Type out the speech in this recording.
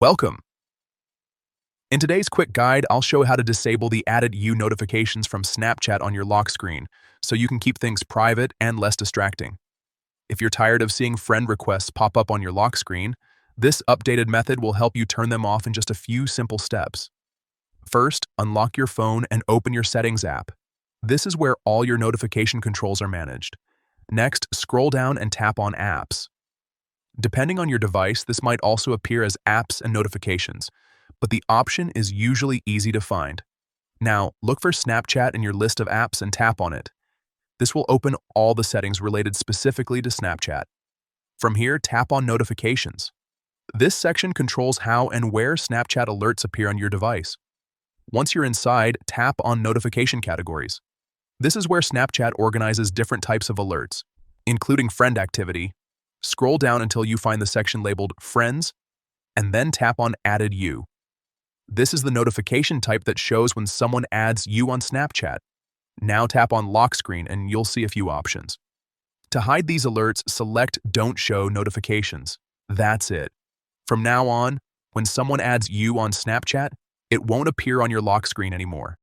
Welcome! In today's quick guide, I'll show how to disable the added you notifications from Snapchat on your lock screen, so you can keep things private and less distracting. If you're tired of seeing friend requests pop up on your lock screen, this updated method will help you turn them off in just a few simple steps. First, unlock your phone and open your Settings app. This is where all your notification controls are managed. Next, scroll down and tap on Apps. Depending on your device, this might also appear as Apps and Notifications, but the option is usually easy to find. Now, look for Snapchat in your list of apps and tap on it. This will open all the settings related specifically to Snapchat. From here, tap on Notifications. This section controls how and where Snapchat alerts appear on your device. Once you're inside, tap on Notification Categories. This is where Snapchat organizes different types of alerts, including friend activity. Scroll down until you find the section labeled Friends, and then tap on Added You. This is the notification type that shows when someone adds you on Snapchat. Now tap on Lock Screen and you'll see a few options. To hide these alerts, select Don't Show Notifications. That's it. From now on, when someone adds you on Snapchat, it won't appear on your lock screen anymore.